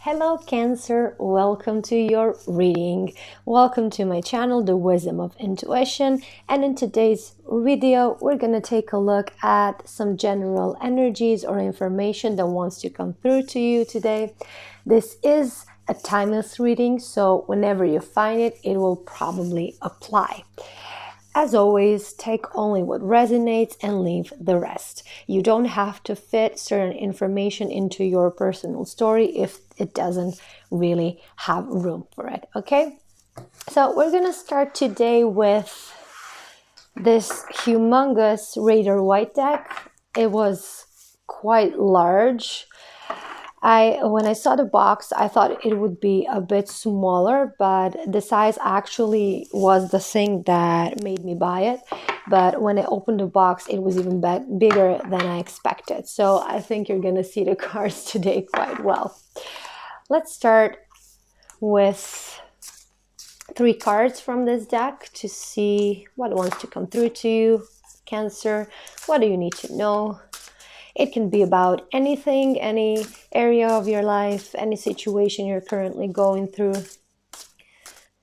Hello Cancer, welcome to your reading. Welcome to my channel, The Wisdom of Intuition. And in today's video, we're going to take a look at some general energies or information that wants to come through to you today. This is a timeless reading, so whenever you find it, it will probably apply. As always, take only what resonates and leave the rest. You don't have to fit certain information into your personal story if it doesn't really have room for it, okay? So we're gonna start today with this humongous Raider White deck. It was quite large. When I saw the box, I thought it would be a bit smaller, but the size actually was the thing that made me buy it. But when I opened the box, it was even bigger than I expected. So I think you're going to see the cards today quite well. Let's start with 3 cards from this deck to see what wants to come through to you, Cancer. What do you need to know? It can be about anything, any area of your life, any situation you're currently going through.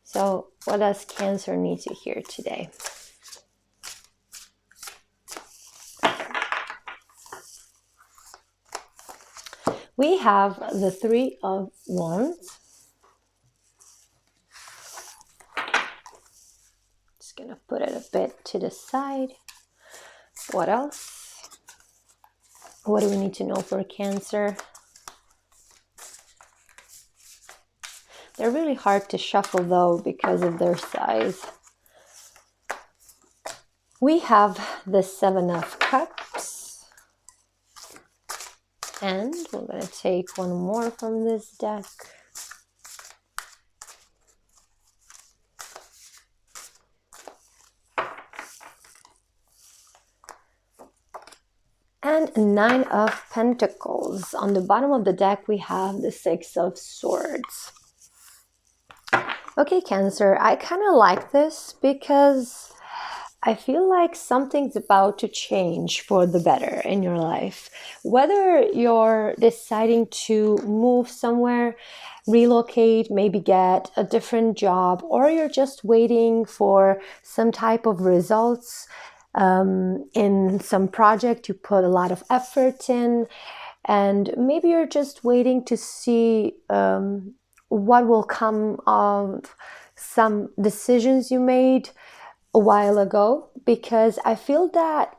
So what does Cancer need to hear today? We have the 3 of Wands. Just gonna put it a bit to the side. What else? What do we need to know for Cancer? They're really hard to shuffle though because of their size. We have the 7 of Cups. And we're going to take one more from this deck. And 9 of Pentacles. On the bottom of the deck, we have the 6 of Swords. Okay, Cancer, I kind of like this because I feel like something's about to change for the better in your life. Whether you're deciding to move somewhere, relocate, maybe get a different job, or you're just waiting for some type of results, in some project you put a lot of effort in, and maybe you're just waiting to see what will come of some decisions you made a while ago, because I feel that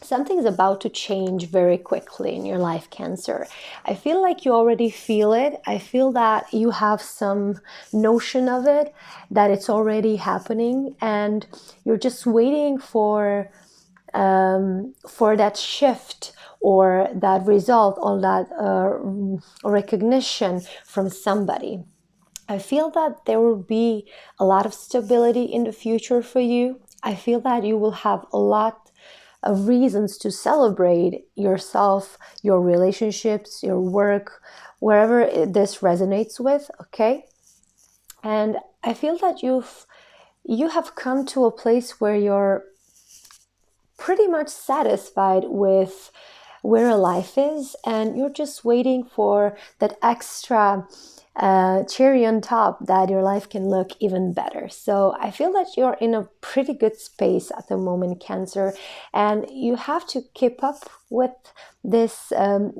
something's about to change very quickly in your life, Cancer. I feel like you already feel it. I feel that you have some notion of it, that it's already happening, and you're just waiting for that shift or that result or that recognition from somebody. I feel that there will be a lot of stability in the future for you. I feel that you will have a lot of reasons to celebrate yourself, your relationships, your work, wherever this resonates with, okay? And I feel that you have come to a place where you're pretty much satisfied with where your life is, and you're just waiting for that extra cherry on top that your life can look even better. So I feel that you're in a pretty good space at the moment, Cancer, and you have to keep up with this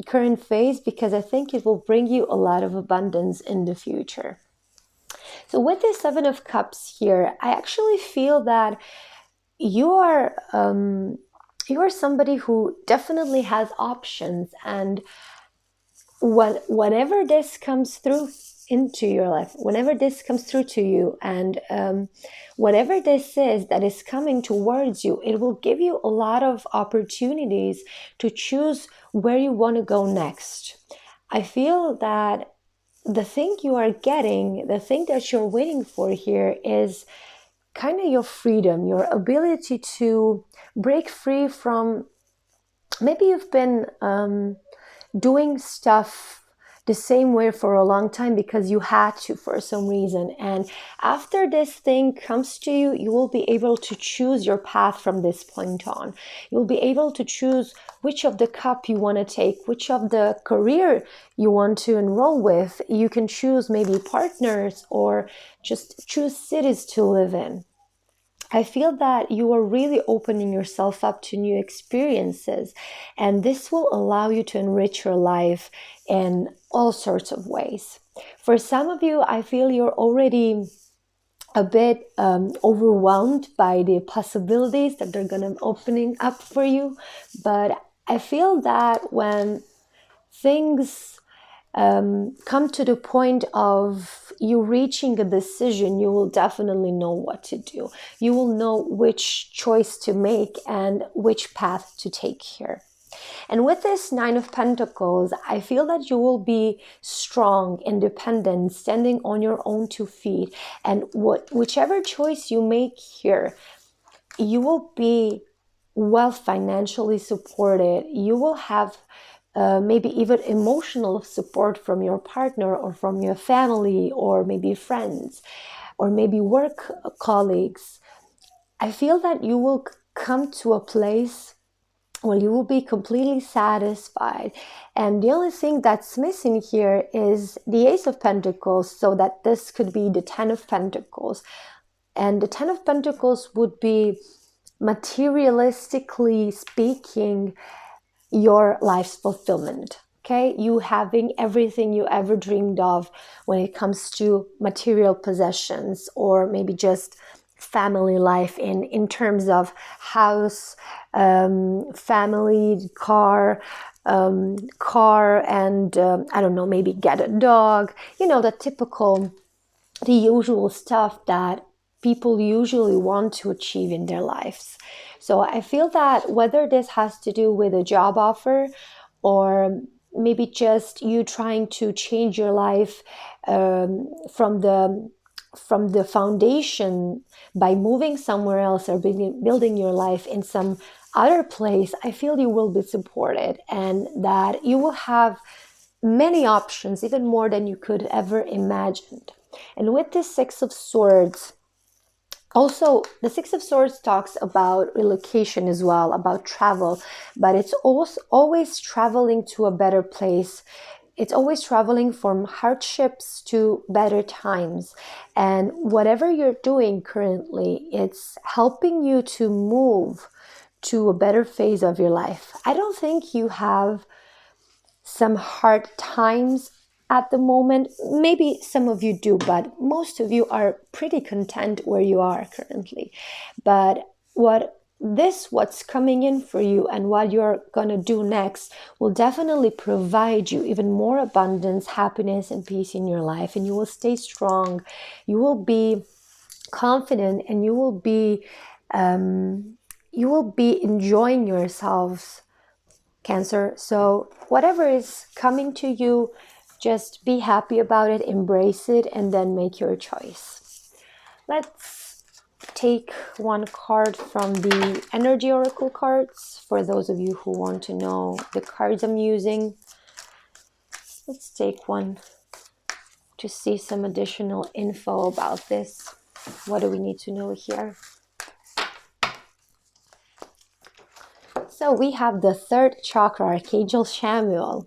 current phase, because I think it will bring you a lot of abundance in the future. So with the 7 of Cups here, I actually feel that you are somebody who definitely has options, and whenever this comes through into your life, whenever this comes through to you, and whatever this is that is coming towards you, it will give you a lot of opportunities to choose where you want to go next. I feel that the thing you are getting, the thing that you're waiting for here, is kind of your freedom, your ability to break free from, maybe you've been doing stuff the same way for a long time because you had to for some reason. And after this thing comes to you, you will be able to choose your path from this point on. You'll be able to choose which of the cup you want to take, which of the career you want to enroll with. You can choose maybe partners or just choose cities to live in. I feel that you are really opening yourself up to new experiences, and this will allow you to enrich your life in all sorts of ways. For some of you, I feel you're already a bit overwhelmed by the possibilities that they're gonna opening up for you, but I feel that when things come to the point of you reaching a decision, you will definitely know what to do. You will know which choice to make and which path to take here. And with this Nine of Pentacles, I feel that you will be strong, independent, standing on your own two feet. And whichever choice you make here, you will be well financially supported. You will have maybe even emotional support from your partner or from your family or maybe friends or maybe work colleagues. I feel that you will come to a place where you will be completely satisfied. And the only thing that's missing here is the Ace of Pentacles, so that this could be the Ten of Pentacles. And the Ten of Pentacles would be, materialistically speaking, your life's fulfillment. Okay, you having everything you ever dreamed of when it comes to material possessions, or maybe just family life in terms of house, family, car, and I don't know, maybe get a dog. You know, the usual stuff that people usually want to achieve in their lives. So I feel that whether this has to do with a job offer or maybe just you trying to change your life from the foundation by moving somewhere else or building your life in some other place, I feel you will be supported and that you will have many options, even more than you could ever imagined. And with this Six of Swords, also, the Six of Swords talks about relocation as well, about travel, but it's also always traveling to a better place. It's always traveling from hardships to better times. And whatever you're doing currently, it's helping you to move to a better phase of your life. I don't think you have some hard times at the moment. Maybe some of you do, but most of you are pretty content where you are currently. But what's coming in for you and what you're going to do next will definitely provide you even more abundance, happiness, and peace in your life. And you will stay strong. You will be confident, and you will be enjoying yourselves, Cancer. So whatever is coming to you, just be happy about it, embrace it, and then make your choice. Let's take one card from the Energy Oracle cards for those of you who want to know the cards I'm using. Let's take one to see some additional info about this. What do we need to know here? So we have the third chakra, Archangel Samuel.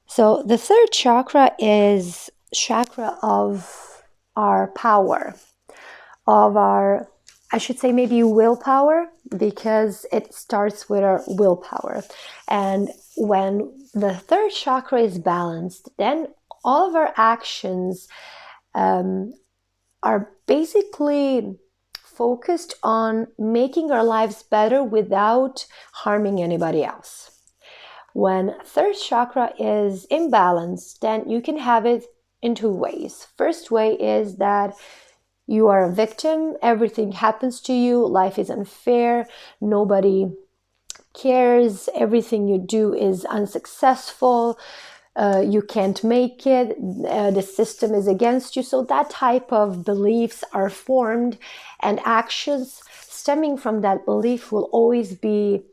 So the third chakra is chakra of our power, of our, I should say maybe willpower, because it starts with our willpower. And when the third chakra is balanced, then all of our actions are basically focused on making our lives better without harming anybody else. When third chakra is imbalanced, then you can have it in two ways. First way is that you are a victim, everything happens to you, life is unfair, nobody cares, everything you do is unsuccessful, you can't make it, the system is against you. So that type of beliefs are formed, and actions stemming from that belief will always be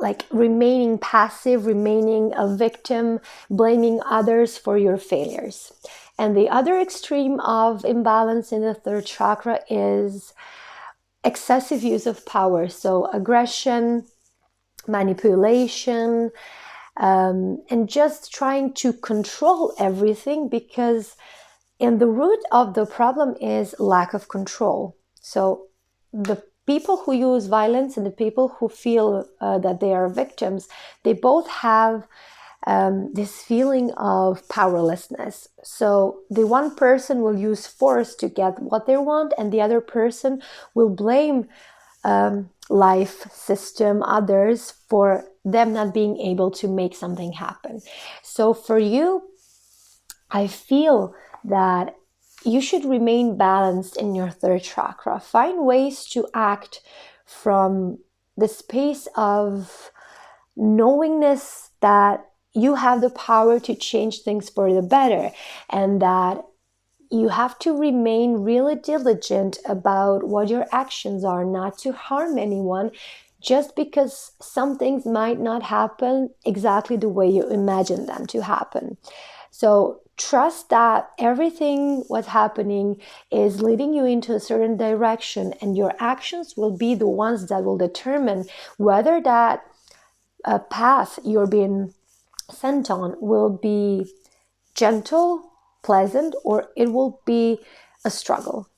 like remaining passive, remaining a victim, blaming others for your failures. And the other extreme of imbalance in the third chakra is excessive use of power. So aggression, manipulation, and just trying to control everything, because in the root of the problem is lack of control. So the people who use violence and the people who feel that they are victims, they both have this feeling of powerlessness. So the one person will use force to get what they want, and the other person will blame life, system, others for them not being able to make something happen. So for you, I feel that you should remain balanced in your third chakra. Find ways to act from the space of knowingness that you have the power to change things for the better, and that you have to remain really diligent about what your actions are, not to harm anyone, just because some things might not happen exactly the way you imagine them to happen. So trust that everything what's happening is leading you into a certain direction, and your actions will be the ones that will determine whether that path you're being sent on will be gentle, pleasant, or it will be a struggle.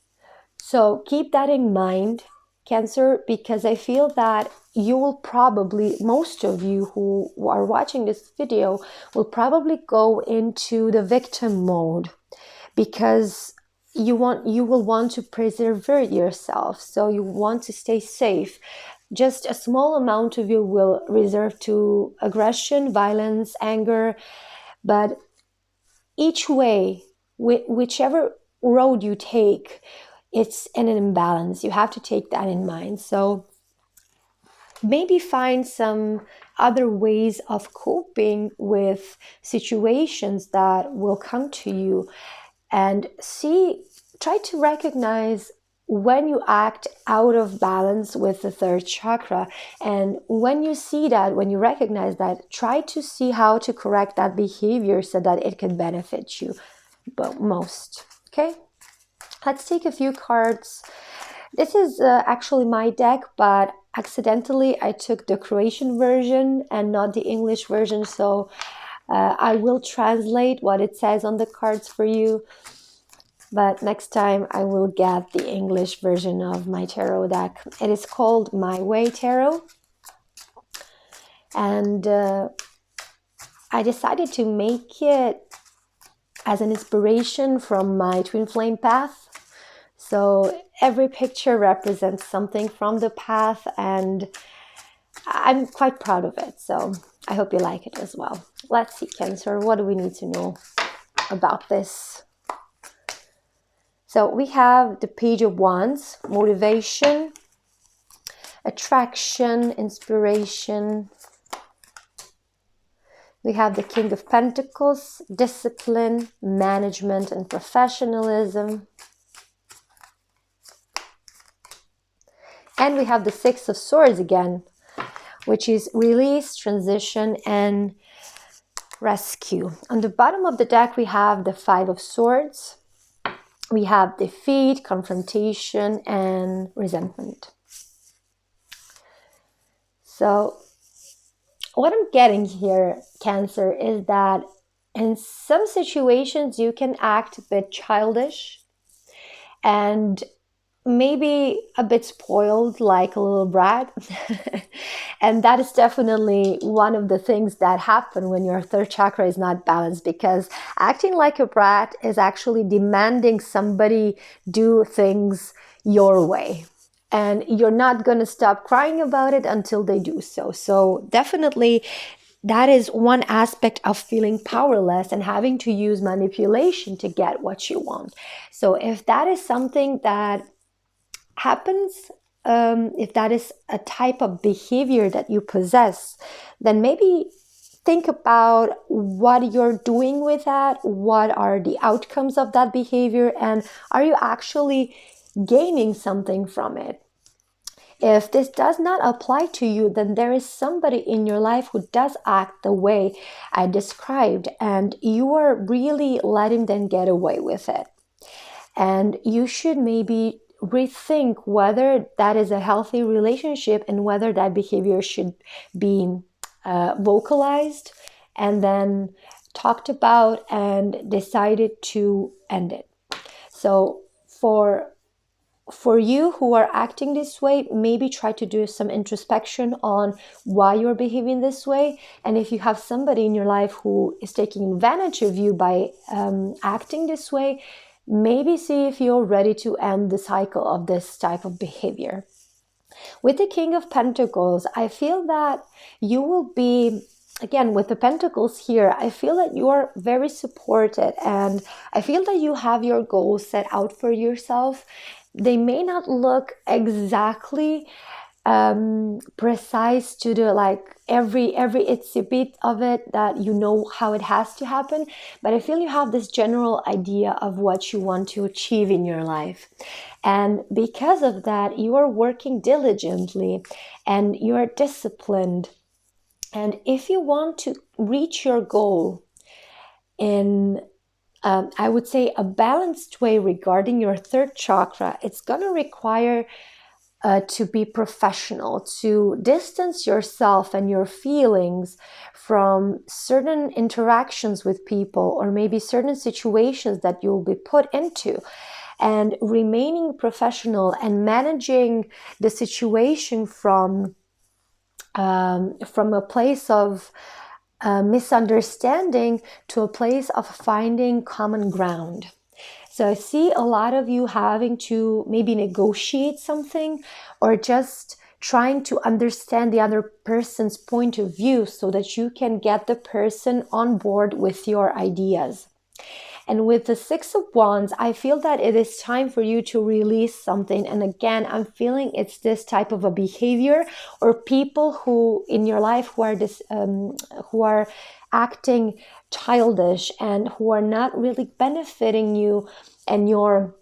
So keep that in mind, Cancer, because I feel that you will probably, most of you who are watching this video will probably go into the victim mode, because you will want to preserve yourself, so you want to stay safe. Just a small amount of you will reserve to aggression, violence, anger, but each way, whichever road you take, it's an imbalance. You have to take that in mind. So maybe find some other ways of coping with situations that will come to you, and try to recognize when you act out of balance with the third chakra. And when you see that, when you recognize that, try to see how to correct that behavior so that it can benefit you most. Okay, let's take a few cards. This is actually my deck, but accidentally I took the Croatian version and not the English version, so I will translate what it says on the cards for you. But next time I will get the English version of my tarot deck. It is called My Way Tarot. And I decided to make it as an inspiration from my twin flame path. So every picture represents something from the path, and I'm quite proud of it. So I hope you like it as well. Let's see, Cancer, what do we need to know about this? So we have the Page of Wands, motivation, attraction, inspiration. We have the King of Pentacles, discipline, management, and professionalism. And we have the Six of Swords again, which is release, transition, and rescue. On the bottom of the deck, we have the Five of Swords. We have defeat, confrontation, and resentment. So what I'm getting here, Cancer, is that in some situations you can act a bit childish and maybe a bit spoiled, like a little brat. And that is definitely one of the things that happen when your third chakra is not balanced, because acting like a brat is actually demanding somebody do things your way. And you're not going to stop crying about it until they do so. So definitely that is one aspect of feeling powerless and having to use manipulation to get what you want. So if that is something that happens, if that is a type of behavior that you possess, then maybe think about what you're doing with that. What are the outcomes of that behavior? And are you actually gaining something from it? If this does not apply to you, then there is somebody in your life who does act the way I described, and you are really letting them get away with it. And you should maybe rethink whether that is a healthy relationship and whether that behavior should be vocalized and then talked about and decided to end it. So for you who are acting this way, maybe try to do some introspection on why you're behaving this way. And if you have somebody in your life who is taking advantage of you by acting this way, maybe see if you're ready to end the cycle of this type of behavior. With the King of Pentacles, I feel that you will be, again, with the Pentacles here, I feel that you are very supported, and I feel that you have your goals set out for yourself. They may not look exactly precise to the every itsy bit of it, that you know how it has to happen, but I feel you have this general idea of what you want to achieve in your life. And because of that, you are working diligently and you are disciplined. And if you want to reach your goal in I would say a balanced way regarding your third chakra, it's going to require to be professional, to distance yourself and your feelings from certain interactions with people or maybe certain situations that you'll be put into, and remaining professional and managing the situation from a place of misunderstanding to a place of finding common ground. So I see a lot of you having to maybe negotiate something or just trying to understand the other person's point of view so that you can get the person on board with your ideas. And with the Six of Wands, I feel that it is time for you to release something. And again, I'm feeling it's this type of a behavior or people who in your life who are acting childish and who are not really benefiting you and your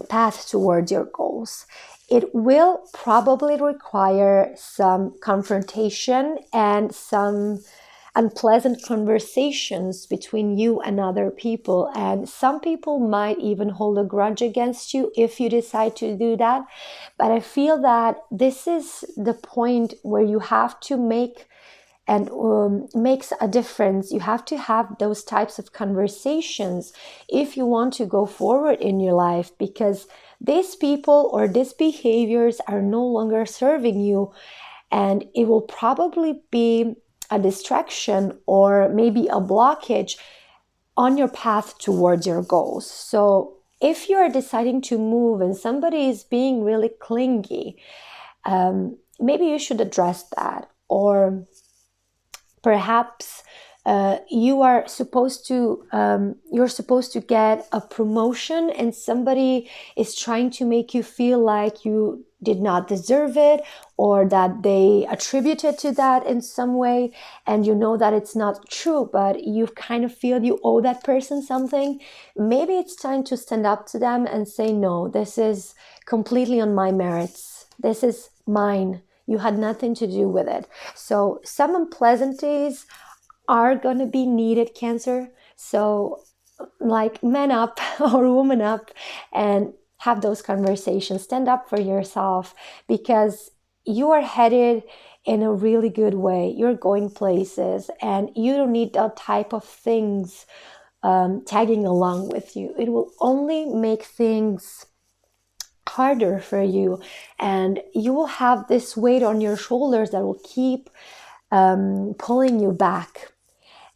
path towards your goals. It will probably require some confrontation and some unpleasant conversations between you and other people, and some people might even hold a grudge against you if you decide to do that. But I feel that this is the point where you have to make and makes a difference. You have to have those types of conversations if you want to go forward in your life, because these people or these behaviors are no longer serving you, and it will probably be a distraction or maybe a blockage on your path towards your goals. So if you are deciding to move and somebody is being really clingy, maybe you should address that. Or perhaps you're supposed to get a promotion and somebody is trying to make you feel like you did not deserve it, or that they attributed to that in some way, and you know that it's not true, but you kind of feel you owe that person something. Maybe it's time to stand up to them and say, no, this is completely on my merits. This is mine. You had nothing to do with it. So some unpleasantries are going to be needed, Cancer. So man up or woman up and have those conversations. Stand up for yourself, because you are headed in a really good way. You're going places and you don't need that type of things tagging along with you. It will only make things harder for you, and you will have this weight on your shoulders that will keep pulling you back.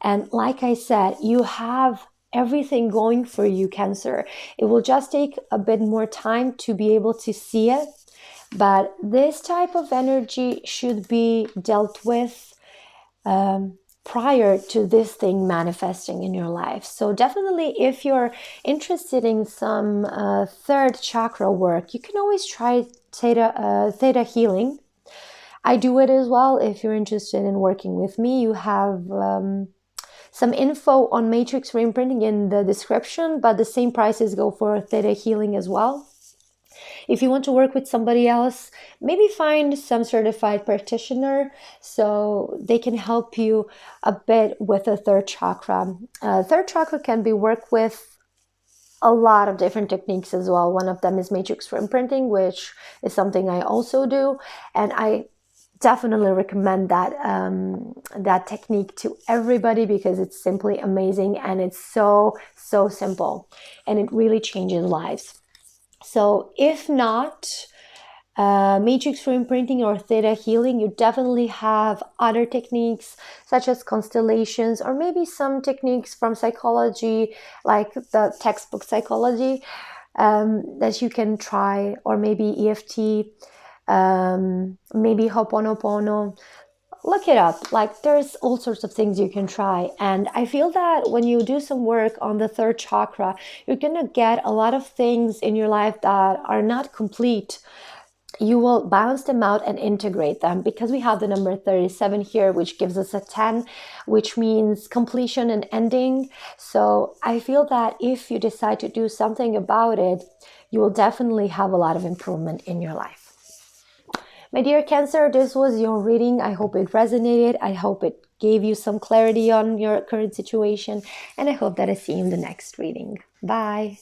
And like I said, you have everything going for you, Cancer. It will just take a bit more time to be able to see it, but this type of energy should be dealt with prior to this thing manifesting in your life. So definitely, if you're interested in some third chakra work, you can always try theta healing. I do it as well. If you're interested in working with me, you have some info on matrix reimprinting in the description, but the same prices go for theta healing as well. If you want to work with somebody else, maybe find some certified practitioner so they can help you a bit with the third chakra. Third chakra can be worked with a lot of different techniques as well. One of them is matrix for imprinting, which is something I also do, and I definitely recommend that technique to everybody because it's simply amazing and it's so simple and it really changes lives. So if not matrix for imprinting or theta healing, you definitely have other techniques such as constellations or maybe some techniques from psychology, like the textbook psychology, that you can try, or maybe EFT, maybe Ho'oponopono. Look it up. Like, there's all sorts of things you can try. And I feel that when you do some work on the third chakra, you're gonna get a lot of things in your life that are not complete. You will balance them out and integrate them, because we have the number 37 here, which gives us a 10, which means completion and ending. So I feel that if you decide to do something about it, you will definitely have a lot of improvement in your life. My dear Cancer, this was your reading. I hope it resonated. I hope it gave you some clarity on your current situation. And I hope that I see you in the next reading. Bye.